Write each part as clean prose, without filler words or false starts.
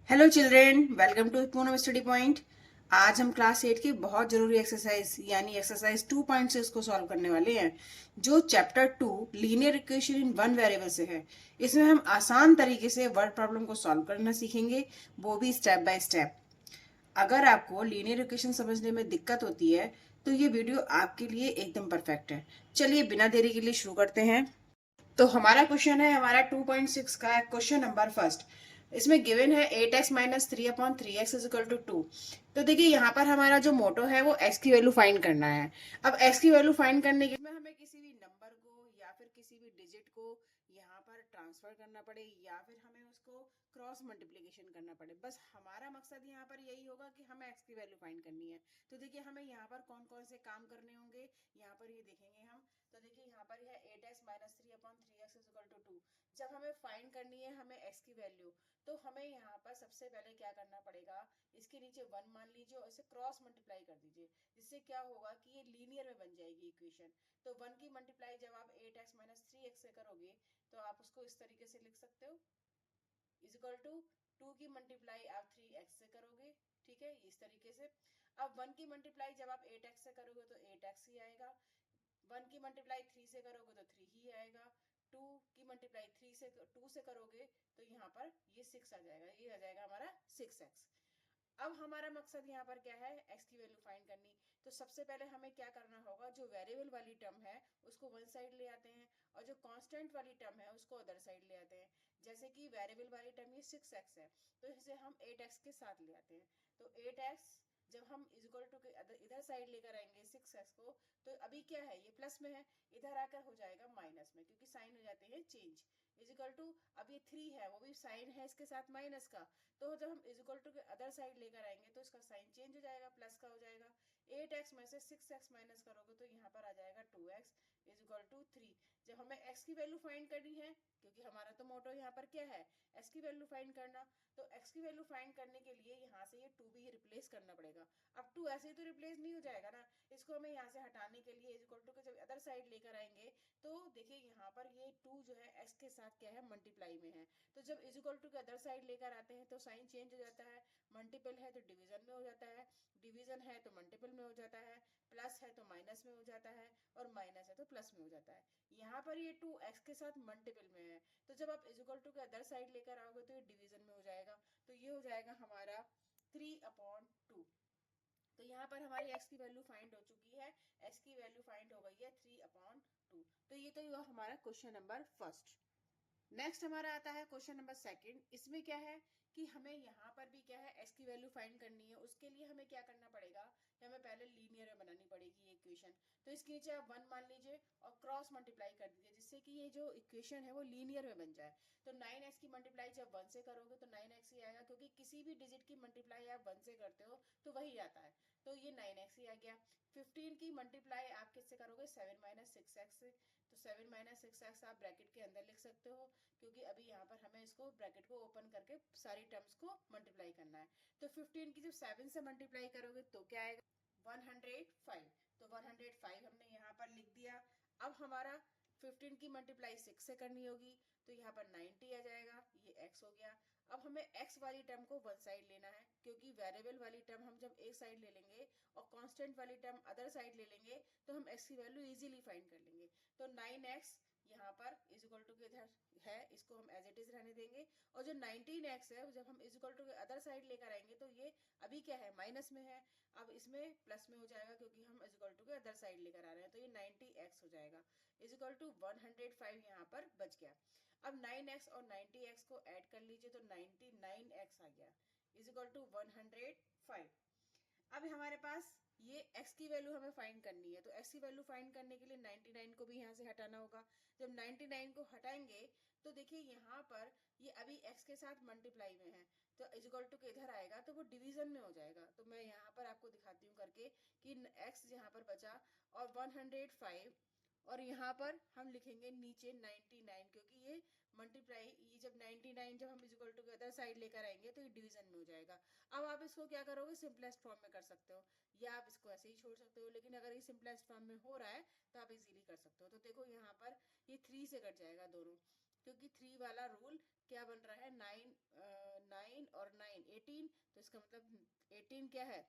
Hello children, welcome to Poonam study point. आज हम class 8 की बहुत जरूरी एक्सरसाइज यानी एक्सरसाइज 2.6 को सॉल्व करने वाले हैं, जो chapter 2 linear equation in one variable से है। इसमें हम आसान तरीके से वर्ड प्रॉब्लम को सॉल्व करना सीखेंगे, वो भी स्टेप बाय स्टेप। अगर आपको लीनियर इक्वेशन समझने में दिक्कत होती है तो ये वीडियो आपके लिए एकदम परफेक्ट है। चलिए बिना देरी के लिए शुरू करते हैं। तो हमारा क्वेश्चन है हमारा 2.6 का क्वेश्चन नंबर फर्स्ट। इसमें गिवन है 8x - 3/3x is equal to 2। तो देखिए यहाँ पर हमारा जो मोटो है वो x की वैल्यू फाइंड करना है। अब x की वैल्यू फाइंड करने के लिए हमें किसी भी नंबर को या फिर किसी भी डिजिट को यहाँ पर ट्रांसफर करना पड़े या फिर हमें उसको क्रॉस मल्टीप्लिकेशन करना पड़े। बस हमारा मकसद यहाँ पर यही होगा कि हमें x की वैल्यू फाइंड करनी है। तो देखिए हमें यहाँ पर कौन कौन से काम करने होंगे, यहाँ पर ये देखेंगे हम। तो देखिए यहाँ पर है 8x - 3/3x is equal to 2। जब हमें फाइंड करनी है हमें x की वैल्यू, तो हमें यहाँ पर सबसे पहले क्या करना पड़ेगा, इसके नीचे 1 मान लीजिए और इसे क्रॉस मल्टीप्लाई कर दीजिए। जिससे क्या होगा कि ये लीनियर में बन जाएगी इक्वेशन। तो 1 की मल्टीप्लाई जब आप 8x - 3x से करोगे तो आप उसको इस तरीके से लिख सकते हो, इज इक्वल टू 2 की मल्टीप्लाई आप 3x से करोगे। ठीक है, इस तरीके से। अब 1 की मल्टीप्लाई जब आप 8x से करोगे तो 8x ही आएगा। 1 की मल्टीप्लाई 3 से करोगे तो 3 ही आएगा। 2 की मल्टीप्लाई 2 से करोगे तो यहाँ पर ये 6 आ जाएगा, ये आ जाएगा हमारा 6x। अब हमारा मकसद यहाँ पर क्या है, x की वैल्यू फाइंड करनी। तो सबसे पहले हमें क्या करना होगा, जो वेरिएबल वाली टर्म है उसको वन साइड ले आते हैं और जो कांस्टेंट वाली टर्म है उसको अदर साइड ले आते हैं। जैसे कि वेरिएबल वाली टर्म ये 6x है तो इसे हम 8x के साथ ले आते हैं। तो 8x जब हम इज इक्वल टू के इधर साइड लेकर आएंगे 6x को, तो अभी क्या है ये प्लस में है, इधर आकर हो जाएगा माइनस में, क्योंकि साइन हो जाते हैं चेंज। इज इक्वल टू अब ये 3 है वो भी साइन है इसके साथ माइनस का, तो जब हम इज इक्वल टू के अदर साइड लेकर आएंगे तो इसका साइन चेंज हो जाएगा, प्लस का हो जाएगा। 8x में से 6x माइनस करोगे तो यहाँ पर आ जाएगा 2x इज इक्वल टू 3। जब हमें x की वैल्यू फाइंड करनी है, क्योंकि हमारा तो मोटो यहाँ पर क्या है, x की वैल्यू फाइंड करना, तो x की वैल्यू फाइंड करने के लिए यहाँ से ये 2 भी रिप्लेस करना पड़ेगा। अब 2 ऐसे ही तो रिप्लेस नहीं हो जाएगा ना, इसको हमें यहाँ से हटाने के लिए इज इक्वल टू के जब अदर साइड लेकर आएंगे तो देखिए यहाँ पर ये 2 जो है x के साथ क्या है, मल्टीप्लाई में है। तो जब इज इक्वल टू के अदर साइड लेकर आते हैं तो साइन चेंज हो जाता है। मल्टीपल है तो डिवीजन में हो जाता है, डिवीजन है तो मल्टीपल में हो जाता है, प्लस है तो माइनस में हो जाता है और माइनस है तो प्लस में हो जाता है। यहाँ पर ये 2x के साथ मल्टीपल में है, तो जब आप इज इक्वल टू के अदर साइड लेकर आओगे तो ये डिवीजन में हो जाएगा। तो ये हो जाएगा हमारा 3/2। तो यहाँ पर हमारी x की वैल्यू फाइंड हो चुकी है, x की वैल्यू फाइंड हो गई है 3/2। तो ये तो हुआ हमारा क्वेश्चन नंबर फर्स्ट। नेक्स्ट हमारा आता है क्वेश्चन नंबर सेकंड। इसमें क्या है कि हमें यहाँ पर भी क्या है, x की वैल्यू फाइंड करनी है। उसके लिए हमें क्या करना पड़ेगा कि हमें पहले लीनियर में बनानी पड़ेगी ये इक्वेशन। तो इसके नीचे आप 1 मान लीजिए और क्रॉस मल्टीप्लाई कर दीजिए, जिससे कि ये जो इक्वेशन है वो लीनियर में बन जाए। तो 9x की मल्टीप्लाई जब 1 से करोगे तो 9x ही आएगा, क्योंकि किसी भी डिजिट की मल्टीप्लाई आप 1 से करते हो तो वही आता है। तो ये 9x ही आ गया। 15 की मल्टीप्लाई आप किससे करोगे, 7 - 6x से। तो 7 - 6x आप ब्रैकेट के अंदर लिख सकते हो, क्योंकि अभी यहाँ पर हमें इसको ब्रैकेट को ओपन करके सारी टर्म्स को मल्टीप्लाई करना है। तो 15 की जब 7 से मल्टीप्लाई करोगे तो क्या आएगा, 105। तो 105 हमने यहाँ पर लिख दिया। अब हमारा 15 की मल्टीप्लाई 6 से करनी होगी, तो यहाँ पर 90 आ जाएगा, ये x हो गया। अब हमें x वाली टर्म को वन साइड लेना है, क्योंकि वेरिएबल वाली टर्म हम जब एक साइड ले लेंगे और कांस्टेंट वाली टर्म अदर साइड ले लेंगे तो हम x की वैल्यू इजीली फाइंड कर लेंगे। तो 9x यहाँ पर इज इक्वल टू के इधर है, इसको हम एज इट इज रहने देंगे। और जो 19x है जब हम इज इक्वल टू के अदर साइड लेकर आएंगे तो ये अभी क्या है, माइनस में है। अब इसमें प्लस में हो जाएगा, क्योंकि हम इज इक्वल टू के अदर साइड लेकर आ रहे हैं। तो ये 90x हो जाएगा इज इक्वल टू 105 यहाँ पर बच गया। अब 9x और 90x को ऐड कर लीजिए तो 99x आ गया इज इक्वल टू 105। अब हमारे पास ये x की वैल्यू हमें फाइंड करनी है, तो x की वैल्यू फाइंड करने के लिए 99 को भी यहाँ से हटाना होगा। जब 99 को हटाएंगे तो देखिए यहाँ पर ये अभी x के साथ मल्टीप्लाई में है, तो इज इक्वल टू के इधर आएगा तो वो डिवीजन में हो जाएगा। तो मैं यहाँ पर आपको दिखाती हूँ करके कि x यहाँ पर बचा और 105, और यहाँ पर हम लिखेंगे नीचे 99, क्योंकि ये मल्टीप्लाई, ये जब 99 जब हम इज इक्वल टू के अदर साइड लेकर आएंगे तो ये डिवीजन में हो जाएगा। अब आप इसको क्या करोगे, सिंपलेस्ट फॉर्म में कर सकते हो या आप इसको ऐसे ही छोड़ सकते हो, लेकिन अगर ये सिंपलेस्ट फॉर्म में हो रहा है तो आप इजीली कर सकते हो। तो देखो यहाँ पर ये 3 से कट जाएगा दोनों, क्योंकि 3 वाला रूल क्या बन रहा है, 9 9 और 9 18, तो इसका मतलब 18 क्या है,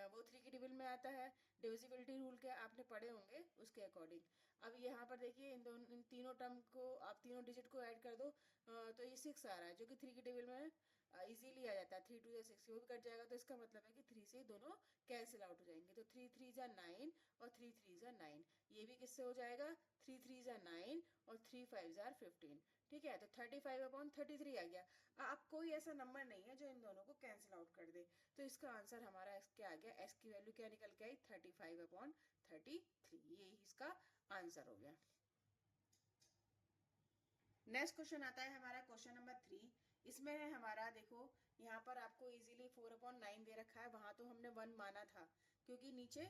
वो 3 की टेबल में आता है। डिविजिबिलिटी रूल के आपने पढ़े होंगे, उसके अकॉर्डिंग। अब यहाँ पर देखिए इन तीनों टर्म को आप तीनों डिजिट को ऐड कर दो, तो ये 6 आ रहा है, जो कि 3 की टेबल में इजीली आ जाता है। 3 2 6, वो भी कट जाएगा, तो इसका मतलब है कि 3 से दोनों कैंसिल आउट हो जाएंगे। तो 3 3 जा 9 और 3 3 जा 9, ये भी किससे हो जाएगा, 3 3 जा 9 और 3 5 जा 15। ठीक है, तो 35/33 आ गया। अब कोई ऐसा नंबर नहीं है जो इन दोनों को कैंसिल आउट कर दे, तो इसका आंसर हमारा क्या आ गया, एस की वैल्यू क्या निकल के आई, 35/33, ये इसका आंसर हो गया। नेक्स्ट क्वेश्चन आता है हमारा क्वेश्चन नंबर 3। इसमें है हमारा, देखो यहाँ पर आपको इजीली 4/9 दे रखा है, वहां तो हमने 1 माना था क्योंकि नीचे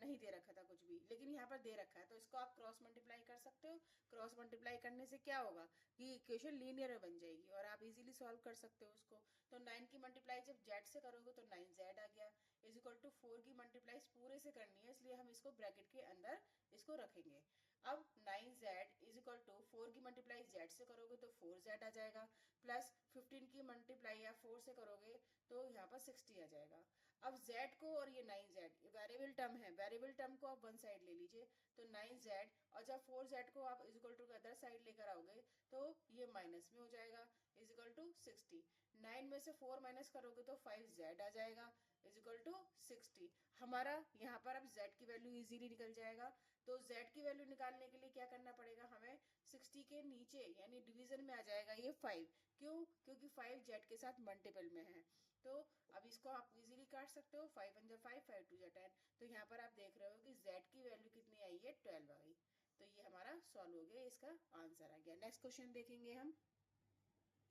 नहीं दे रखा था कुछ भी, लेकिन यहाँ पर दे रखा है, तो इसको आप क्रॉस मल्टीप्लाई कर सकते हो। क्रॉस मल्टीप्लाई करने से क्या होगा कि इक्वेशन लीनियर में बन जाएगी और आप इजीली सॉल्व कर सकते हो उसको। तो 9 की मल्टीप्लाई जब जेड से करोगे तो 9z आ गया, इज इक्वल टू 4 की मल्टीप्लाई पूरे से करनी है, इसलिए हम इसको ब्रैकेट के अंदर इसको रखेंगे। अब 9z इज इक्वल टू 4 की मल्टीप्लाई z से करोगे तो 4z आ जाएगा, प्लस 15 की मल्टीप्लाई या 4 से करोगे तो यहाँ पर 60 आ जाएगा। अब z को और ये 9z वेरिएबल टर्म है, वेरिएबल टर्म को आप वन साइड ले लीजिए, तो 9z, और जब 4z को आप is equal to other side लेकर आओगे तो ये माइनस में हो जाएगा, इज इक्वल टू 60। 9 में से 4 माइनस करोगे तो 5z आ जाएगा, इज इक्वल टू 60। हमारा यहाँ पर अब z की वैल्यू इजीली निकल जाएगा। तो z की वैल्यू निकालने के लिए क्या करना पड़ेगा हमें, 60 के नीचे यानी डिवीजन में आ जाएगा ये 5, क्यों, क्योंकि 5 z के साथ मल्टीपल में है। तो अब इसको आप इजीली काट सकते हो, 5 1 जा 5, 5 2 जा 10। तो यहाँ पर आप देख रहे हो कि z की वैल्यू कितनी आई है, 12 आ गई। तो ये हमारा सॉल्व हो गया, इसका आंसर आ गया। नेक्स्ट क्वेश्चन देखेंगे हम।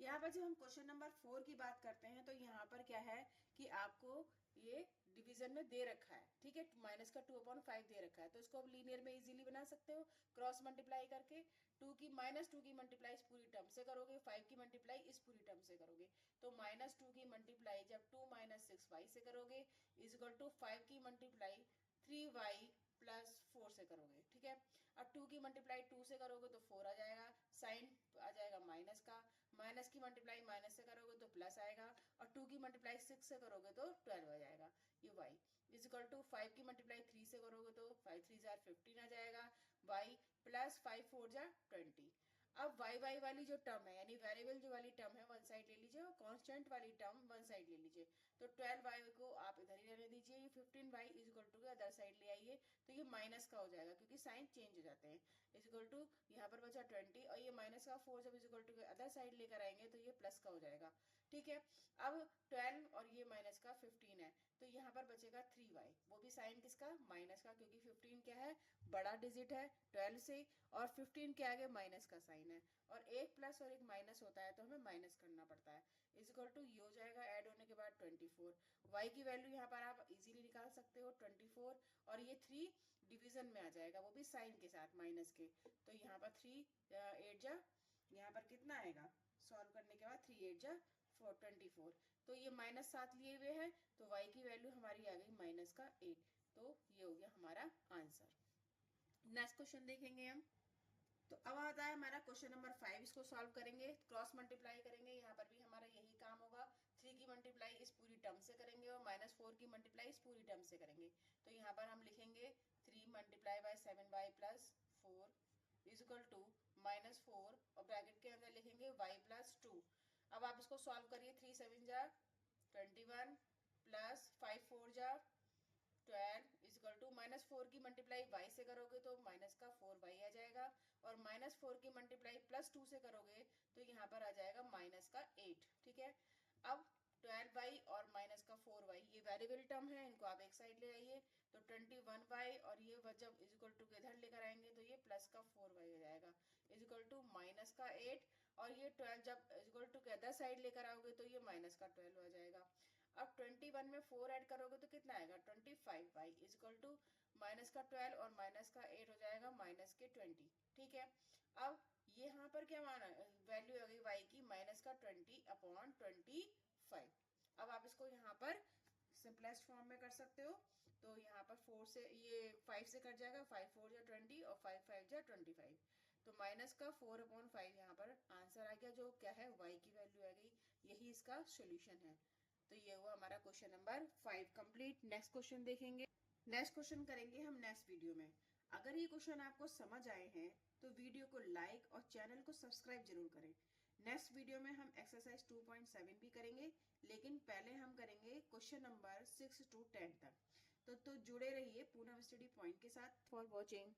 यहाँ पर जब हम क्वेश्चन नंबर 4 की बात करते हैं तो यहाँ पर क्या है कि आपको ये डिवीजन में दे रखा है, ठीक है, माइनस का 2/5 दे रखा है, तो इसको आप लीनियर में इजीली बना सकते हो क्रॉस मल्टीप्लाई करके। 2 की मल्टीप्लाई इस पूरी टर्म से करोगे, 5 की मल्टीप्लाई इस पूरी टर्म से करोगे, तो -2 की मल्टीप्लाई जब 2 - 6y से करोगे इज इक्वल टू 5 की मल्टीप्लाई 3y +4 से करोगे, ठीक है। अब 2 की मल्टीप्लाई 2 से करोगे तो 4 आ जाएगा, साइन आ जाएगा माइनस का, माइनस की मल्टीप्लाई माइनस से करोगे तो प्लस आएगा, और 2 की मल्टीप्लाई 6 से करोगे तो 12 आ जाएगा। ये y इज इक्वल टू 5 की मल्टीप्लाई 3 से करोगे तो 5 3 जार 15 आ जाएगा, y प्लस 5 4 जार 20। अब y वाली जो टर्म है यानी वेरिएबल जो वाली टर्म है वन साइड ले लीजिए, और कांस्टेंट वाली टर्म वन साइड ले लीजिए। तो 12y को आप इधर ही रहने दीजिए, ये 15y is equal to other side ले आइए, तो ये माइनस का हो जाएगा क्योंकि साइन चेंज हो जाते हैं। इज इक्वल टू यहाँ पर बचा 20, और ये माइनस का 4 जब is equal to other side लेकर आएंगे तो ये प्लस का हो जाएगा, ठीक है। अब 12 और ये माइनस का 15 है, तो यहाँ पर बचेगा 3y, वो भी साइन किसका, माइनस का, क्योंकि 15 क्या है, बड़ा डिजिट है 12 से, और 15 के आगे माइनस का साइन है, और एक प्लस और एक माइनस होता है तो हमें माइनस करना पड़ता है। इज इक्वल टू ये हो जाएगा ऐड होने के बाद 24। y की वैल्यू यहाँ पर आप इजीली निकाल सकते हो 24, और ये 3 डिवीजन में आ जाएगा, वो भी साइन के साथ माइनस के, तो यहाँ पर 3 8 जा, यहाँ पर कितना आएगा, सॉल्व करने के बाद 3 8 जा 24, तो ये -7 लिए हुए हैं, तो y की वैल्यू हमारी आ गई -8। तो ये हो गया हमारा आंसर। नेक्स्ट क्वेश्चन देखेंगे हम। तो अब आता है हमारा क्वेश्चन नंबर 5, इसको सॉल्व करेंगे, क्रॉस मल्टीप्लाई करेंगे, यहाँ पर भी हमारा यही काम होगा। 3 की मल्टीप्लाई इस पूरी टर्म से करेंगे और -4 की मल्टीप्लाई इस पूरी टर्म से करेंगे। तो यहाँ पर हम लिखेंगे 3 multiply by 7y plus 4 is equal to -4, और ब्रैकेट के अंदर लिखेंगे y प्लस 2। अब आप इसको सॉल्व करिए, 3 7 जा 21 प्लस 5 4 जा 12 इज इक्वल टू -4 की मल्टीप्लाई y से करोगे तो माइनस का 4y आ जाएगा, और -4 की मल्टीप्लाई +2 से करोगे तो यहाँ पर आ जाएगा माइनस का 8, ठीक है। अब 12y और माइनस का 4y ये वेरिएबल टर्म है, इनको आप एक साइड ले आइए, तो 21y, और ये जब इज इक्वल टू के इधर लेकर आएंगे तो ये प्लस का 4y आ जाएगा, इज इक्वल टू माइनस का 8, और ये 12 जब इज इक्वल टू के अदर साइड लेकर आओगे तो ये माइनस का 12 आ जाएगा। अब 21 में 4 ऐड करोगे तो कितना आएगा, 25y is equal to minus का 12 और माइनस का 8 हो जाएगा माइनस के 20, ठीक है। अब यहाँ पर क्या माना, वैल्यू आ गई y की माइनस का 20/25। अब आप इसको यहाँ पर सिंपलेस्ट फॉर्म में कर सकते हो, तो यहाँ पर 4 से ये 5 से कट जाएगा, 5 4 जा 20 और 5 5 जा 25, तो माइनस का 4/5 यहाँ पर आंसर आ गया, जो क्या है y की वैल्यू आ गई। यही इसका सॉल्यूशन है। तो ये हुआ हमारा question number 5 complete. Next question देखेंगे। नेक्स्ट क्वेश्चन करेंगे हम नेक्स्ट वीडियो में। अगर ये क्वेश्चन आपको समझ आए हैं तो वीडियो को लाइक और चैनल को सब्सक्राइब जरूर करें। नेक्स्ट वीडियो में हम एक्सरसाइज 2.7 भी करेंगे, लेकिन पहले हम करेंगे क्वेश्चन नंबर 6 to 10 तक। तो जुड़े रहिए पूनम स्टडी पॉइंट के साथ। For watching.